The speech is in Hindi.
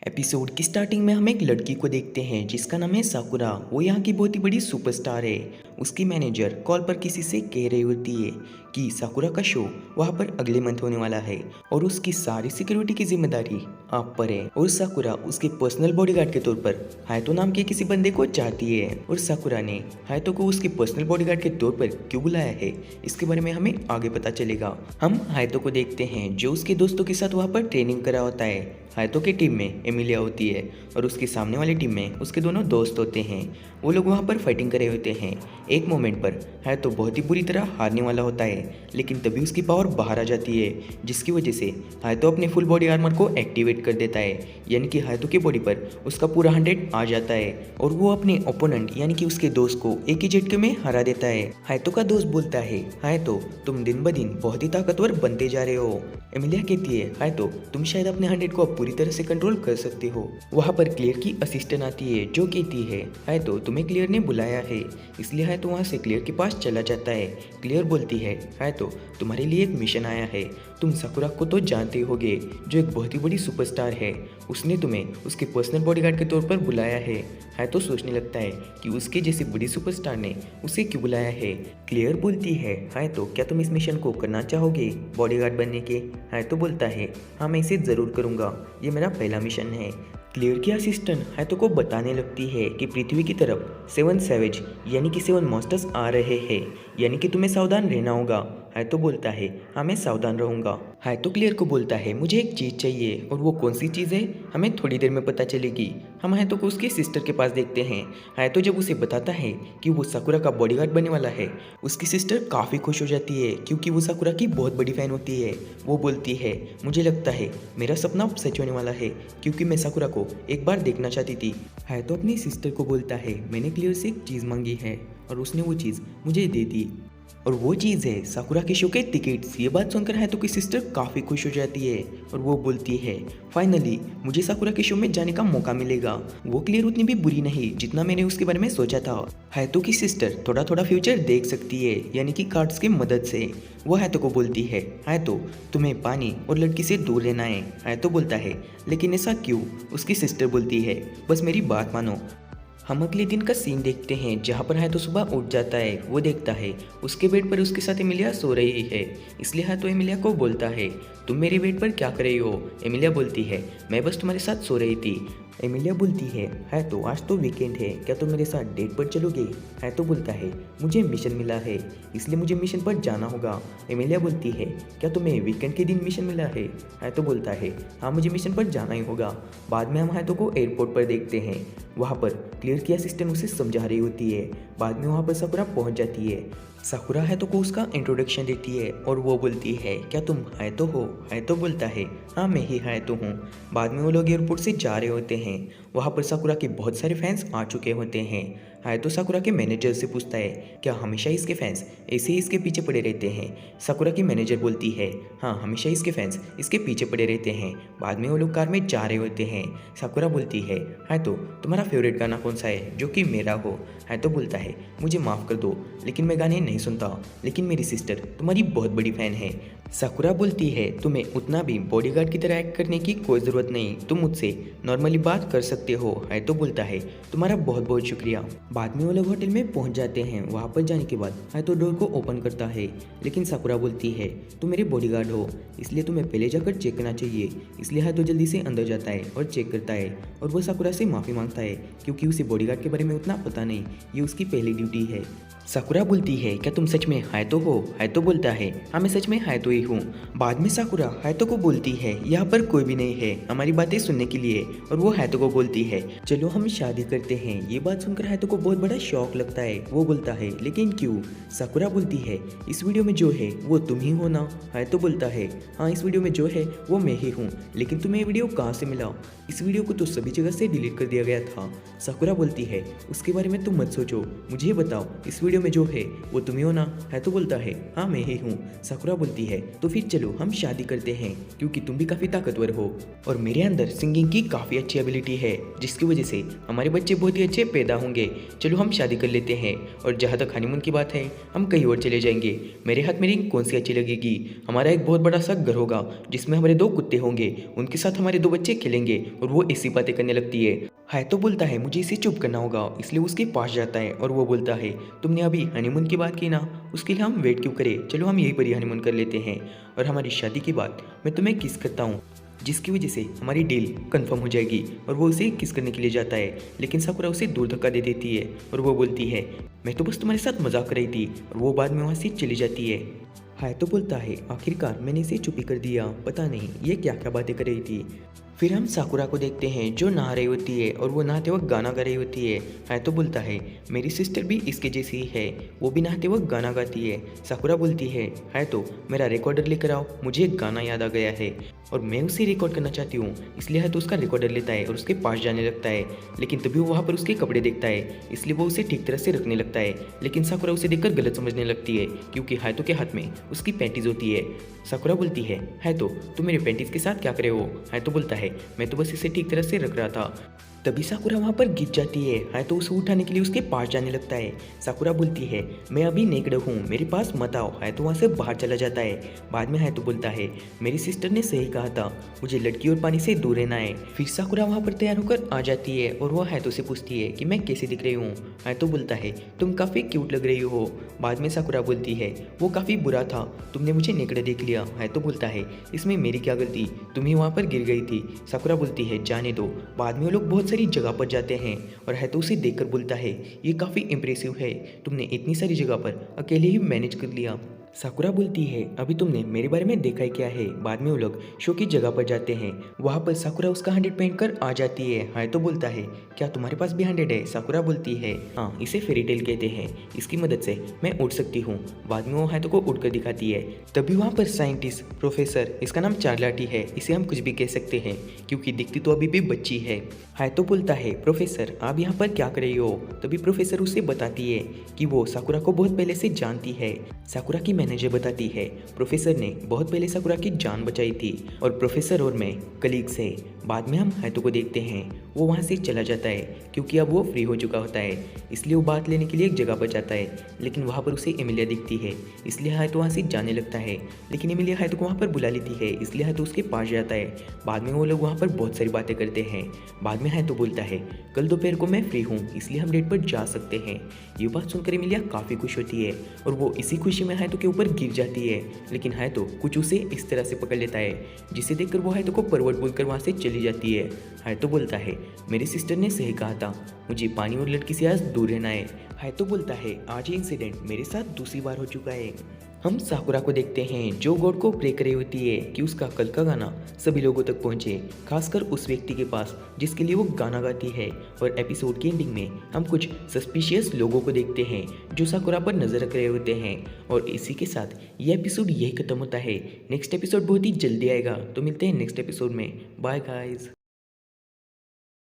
एपिसोड की स्टार्टिंग में हम एक लड़की को देखते हैं जिसका नाम है साकुरा। वो यहाँ की बहुत ही बड़ी सुपरस्टार है। उसकी मैनेजर कॉल पर किसी से कह रही होती है कि साकुरा का शो वहाँ पर अगले मंथ होने वाला है और उसकी सारी सिक्योरिटी की जिम्मेदारी आप पर है। और साकुरा उसके पर्सनल बॉडीगार्ड के तौर पर हायतो नाम के किसी बंदे को चाहती है। और साकुरा ने हायतो को उसके पर्सनल बॉडीगार्ड के तौर पर क्यों बुलाया है इसके बारे में हमें आगे पता चलेगा। हम हायतो को देखते हैं जो उसके दोस्तों के साथ वहाँ पर ट्रेनिंग करा होता है। हायतो की टीम में एमिलिया होती है और उसके सामने वाली टीम में उसके दोनों दोस्त होते हैं। वो लोग वहाँ पर फाइटिंग करे होते हैं। एक मोमेंट पर हायतो बहुत ही बुरी तरह हारने वाला होता है, लेकिन तभी उसकी पावर बाहर आ जाती है जिसकी वजह से हायतो अपने फुल बॉडी आर्मर को एक्टिवेट कर देता है। यानी कि हायतो की बॉडी पर उसका पूरा 100 आ जाता है और वो अपने ओपोनेंट यानी कि उसके दोस्त को एक ही झटके में हरा देता है। हायतो का दोस्त बोलता है, हायतो तुम दिन ब दिन बहुत ही ताकतवर बनते जा रहे हो। एमिलिया कहती है, हायतो तुम शायद अपने 100 को पूरी तरह से कंट्रोल कर सकते हो। वहाँ पर क्लियर की असिस्टेंट आती है जो कहती है, हायतो तुम्हें क्लियर ने बुलाया है। इसलिए हायतो वहाँ से क्लियर के पास चला जाता है। क्लियर बोलती है, हायतो तुम्हारे लिए एक मिशन आया है। तुम साकुरा को तो जानते होगे जो एक बहुत ही बड़ी सुपरस्टार है। उसने तुम्हें उसके पर्सनल बॉडीगार्ड के तौर पर बुलाया है। हायतो सोचने लगता है कि उसके जैसी बड़ी सुपरस्टार ने उसे क्यों बुलाया है। क्लियर बोलती है, हायतो क्या तुम इस मिशन को करना चाहोगे बॉडीगार्ड बनने के। हायतो बोलता है, हाँ मैं इसे ज़रूर करूँगा, ये मेरा पहला मिशन है। क्लियर की असिस्टेंट हायतो को बताने लगती है कि पृथ्वी की तरफ 7 सैवेज यानी कि 7 मॉन्स्टर्स आ रहे हैं, यानी कि तुम्हें सावधान रहना होगा। हायतो बोलता है, हाँ मैं सावधान रहूँगा। हायतो क्लियर को बोलता है, मुझे एक चीज़ चाहिए और वो कौन सी चीज़ है हमें थोड़ी देर में पता चलेगी। हम हायतो को उसकी सिस्टर के पास देखते हैं। हायतो जब उसे बताता है कि वो साकुरा का बॉडीगार्ड बनने वाला है, उसकी सिस्टर काफ़ी खुश हो जाती है क्योंकि वो साकुरा की बहुत बड़ी फ़ैन होती है। वो बोलती है, मुझे लगता है मेरा सपना अब सच होने वाला है क्योंकि मैं साकुरा को एक बार देखना चाहती थी। हायतो अपनी सिस्टर को बोलता है, मैंने क्लियर से एक चीज़ मांगी है और उसने वो चीज़ मुझे दे दी और वो चीज़ है साकुरा के शो के टिकट्स। ये बात सुनकर हायतो की सिस्टर काफ़ी खुश हो जाती है और वो बोलती है, फाइनली मुझे साकुरा के शो में जाने का मौका मिलेगा। वो क्लियर उतनी भी बुरी नहीं जितना मैंने उसके बारे में सोचा था। हायतो की सिस्टर थोड़ा थोड़ा फ्यूचर देख सकती है यानी कि कार्ड्स की मदद से। वो हायतो को बोलती है, हायतो तुम्हें पानी और लड़की से दूर रहना है। हायतो बोलता है, लेकिन ऐसा क्यों। उसकी सिस्टर बोलती है, बस मेरी बात मानो। हम अगले दिन का सीन देखते हैं जहाँ पर हायतो सुबह उठ जाता है। वो देखता है उसके बेड पर उसके साथ एमिलिया सो रही है। इसलिए हायतो एमिलिया को बोलता है, तुम मेरे बेड पर क्या कर रही हो। एमिलिया बोलती है, मैं बस तुम्हारे साथ सो रही थी। एमिलिया बोलती है, हायतो आज तो वीकेंड है, क्या तुम मेरे साथ डेट पर चलोगे। हायतो बोलता है, मुझे मिशन मिला है इसलिए मुझे मिशन पर जाना होगा। एमिलिया बोलती है, क्या तुम्हें वीकेंड के दिन मिशन मिला है। हायतो बोलता है, हाँ मुझे मिशन पर जाना ही होगा। बाद में हम हायतो को एयरपोर्ट पर देखते हैं। वहाँ पर क्लियर की असिस्टेंट उसे समझा रही होती है। बाद में वहाँ पर साकुरा पहुँच जाती है। साकुरा हायतो को उसका इंट्रोडक्शन देती है और वो बोलती है, क्या तुम हायतो हो। हायतो बोलता है, हाँ मैं ही हायतो हूँ। बाद में वो लोग एयरपोर्ट से जा रहे होते हैं। वहाँ पर साकुरा के बहुत सारे फैंस आ चुके होते हैं। हायतो साकुरा के मैनेजर से पूछता है, क्या हमेशा इसके फैंस ऐसे ही इसके पीछे पड़े रहते हैं। साकुरा की मैनेजर बोलती है, हाँ हमेशा इसके फैंस इसके पीछे पड़े रहते हैं। बाद में वो लोग कार में जा रहे होते हैं। साकुरा बोलती है, हायतो तुम्हारा फेवरेट गाना कौन सा है जो कि मेरा हो। हायतो बोलता है, मुझे माफ़ कर दो लेकिन मैं गाने नहीं सुनता, लेकिन मेरी सिस्टर तुम्हारी बहुत बड़ी फ़ैन है। साकुरा बोलती है, तुम्हें उतना भी बॉडीगार्ड की तरह एक्ट करने की कोई ज़रूरत नहीं, तुम मुझसे नॉर्मली बात कर सकते हो। हायतो बोलता है, तुम्हारा बहुत बहुत शुक्रिया। बाद में वो लोग होटल में पहुंच जाते हैं। वहाँ पर जाने के बाद हायतो डोर को ओपन करता है, लेकिन साकुरा बोलती है, तुम मेरे बॉडीगार्ड हो इसलिए तुम्हें पहले जाकर चेक करना चाहिए। इसलिए हायतो जल्दी से अंदर जाता है और चेक करता है और वो साकुरा से माफ़ी मांगता है क्योंकि उसे बॉडीगार्ड के बारे में उतना पता नहीं, ये उसकी पहली ड्यूटी है। साकुरा बोलती है, क्या तुम सच में हायतो हो। हायतो बोलता है, हाँ मैं सच में हायतो ही हूँ। बाद में साकुरा हायतो को बोलती है, यहाँ पर कोई भी नहीं है हमारी बातें सुनने के लिए। और वो हायतो को बोलती है, चलो हम शादी करते हैं। ये बात सुनकर हायतो को बहुत बड़ा शौक लगता है। वो बोलता है, लेकिन क्यों। साकुरा बोलती है, इस वीडियो में जो है वो तुम ही हो ना। हायतो बोलता है, हाँ इस वीडियो में जो है वो मैं ही हूँ, लेकिन तुम्हें ये वीडियो कहाँ से मिला। इस वीडियो को तो सभी जगह से डिलीट कर दिया गया था। साकुरा बोलती है, उसके बारे में तुम मत सोचो, मुझे बताओ इस वीडियो वीडियो में जो है वो तुम ही हो ना? है तो बोलता है हाँ मैं ही हूँ। साकुरा बोलती है तो फिर चलो हम शादी करते हैं क्योंकि तुम भी काफ़ी ताकतवर हो और मेरे अंदर सिंगिंग की काफ़ी अच्छी एबिलिटी है जिसकी वजह से हमारे बच्चे बहुत ही अच्छे पैदा होंगे। चलो हम शादी कर लेते हैं और जहाँ तक हनीमून की बात है हम कहीं और चले जाएंगे। मेरे हाथ में रिंग कौन सी अच्छी लगेगी? हमारा एक बहुत बड़ा सा घर होगा जिसमें हमारे 2 कुत्ते होंगे, उनके साथ हमारे 2 बच्चे खेलेंगे और वो ऐसी बातें करने लगती है तो बोलता है मुझे इसे चुप करना होगा, इसलिए उसके पास जाता है और वो बोलता है तुमने अभी हनीमून की बात की ना, उसके लिए हम वेट क्यों करें, चलो हम यहीं पर ही हनीमून कर लेते हैं और हमारी शादी के बाद मैं तुम्हें किस करता हूँ जिसकी वजह से हमारी डील कंफर्म हो जाएगी। और वो उसे किस करने के लिए जाता है लेकिन साकुरा उसे दूर धक्का दे देती है और वो बोलती है मैं तो बस तुम्हारे साथ मजाक कर रही थी और वो बाद में वहाँ से चली जाती है तो बोलता है आखिरकार मैंने इसे चुप ही कर दिया, पता नहीं ये क्या क्या बातें कर रही थी। फिर हम साकुरा को देखते हैं जो नहा रही होती है और वो नहाते वक्त गाना गा रही होती है तो बोलता है मेरी सिस्टर भी इसके जैसी ही है, वो भी नहाते वक्त गाना गाती है। साकुरा बोलती है तो मेरा रिकॉर्डर लेकर आओ, मुझे एक गाना याद आ गया है और मैं उसे रिकॉर्ड करना चाहती हूँ, इसलिए है तो उसका रिकॉर्डर लेता है और उसके पास जाने लगता है। लेकिन तभी वो वहाँ पर उसके कपड़े देखता है, इसलिए वो उसे ठीक तरह से रखने लगता है। लेकिन साकुरा उसे देखकर गलत समझने लगती है क्योंकि हायतो के हाथ में उसकी पैंटीज होती है। साकुरा बोलती है तो तुम मेरे पैंटीज के साथ क्या करे हो? तो बोलता है मैं तो बस इसे ठीक तरह से रख रहा था। तभी साकुरा वहाँ पर गिर जाती है तो उसे उठाने के लिए उसके पास जाने लगता है। साकुरा बोलती है मैं अभी नेकड़ हूँ, मेरे पास मत आओ। तो वहाँ से बाहर चला जाता है। बाद में तो बोलता है मेरी सिस्टर ने सही कहा था, मुझे लड़की और पानी से दूर रहना है। फिर साकुरा वहाँ पर तैयार होकर आ जाती है और वह तो से पूछती है कि मैं कैसे दिख रही हूँ? तो बोलता है तुम काफ़ी क्यूट लग रही हो। बाद में साकुरा बोलती है वो काफ़ी बुरा था, तुमने मुझे नेकड़ देख लिया। तो बोलता है इसमें मेरी क्या गलती, तुम ही वहाँ पर गिर गई थी। साकुरा बोलती है जाने दो। बाद में वो लोग बहुत सारी जगह पर जाते हैं और तो उसे देखकर बोलता है ये काफ़ी इम्प्रेसिव है, तुमने इतनी सारी जगह पर अकेले ही मैनेज कर लिया। साकुरा बोलती है अभी तुमने मेरे बारे में देखा ही क्या है। बाद में वो लोग शो की जगह पर जाते हैं, वहाँ पर साकुरा उसका 100 पहनकर आ जाती है। तो बोलता है क्या तुम्हारे पास भी 100 है? साकुरा बोलती है हाँ, इसे फेरी टेल कहते हैं, इसकी मदद से मैं उड़ सकती हूँ। बाद में वो हायतो को उड़कर दिखाती है। तभी वहाँ पर साइंटिस्ट प्रोफेसर, इसका नाम चार्लाटी है, इसे हम कुछ भी कह सकते हैं क्योंकि दिखती तो अभी भी बच्ची है। तो बोलता है प्रोफेसर आप यहाँ पर क्या कर रही हो? तभी प्रोफेसर उसे बताती है कि वो साकुरा को बहुत पहले से जानती है। साकुरा की मैनेजर बताती है प्रोफेसर ने बहुत पहले साकुरा की जान बचाई थी और प्रोफेसर और मैं कलीग्स है। बाद में हम हायतो को देखते हैं, वो वहाँ से चला जाता है क्योंकि अब वो फ्री हो चुका होता है, इसलिए वो बात लेने के लिए एक जगह पर जाता है। लेकिन वहाँ पर उसे एमिलिया दिखती है, इसलिए हायतो वहाँ से जाने लगता है। लेकिन एमिलिया हायतो को वहाँ पर बुला लेती है, इसलिए हायतो उसके पास जाता है। बाद में वो लोग वहाँ पर बहुत सारी बातें करते हैं। बाद में हायतो बोलता है कल दोपहर को मैं फ्री हूँ, इसलिए हम डेट पर जा सकते हैं। ये बात सुनकर एमिलिया काफ़ी खुश होती है और वो इसी खुशी में हायतो के ऊपर गिर जाती है। लेकिन हायतो कुछ उसे इस तरह से पकड़ लेता है जिसे देखकर वो हायतो को परवट बोलकर वहाँ से चली जाती है। हायतो बोलता है मेरी सिस्टर ने सही कहा था, मुझे पानी और लड़की से आज दूर रहना है। हायतो बोलता है आज ये इंसिडेंट मेरे साथ दूसरी बार हो चुका है। हम साकुरा को देखते हैं जो गॉड को प्रे कर रही होती है कि उसका कल का गाना सभी लोगों तक पहुंचे, खासकर उस व्यक्ति के पास जिसके लिए वो गाना गाती है। और एपिसोड की एंडिंग में हम कुछ सस्पिशियस लोगों को देखते हैं जो साकुरा पर नजर रख रहे होते हैं। और इसी के साथ ये एपिसोड यही खत्म होता है। नेक्स्ट एपिसोड बहुत ही जल्दी आएगा, तो मिलते हैं नेक्स्ट एपिसोड में। Bye guys.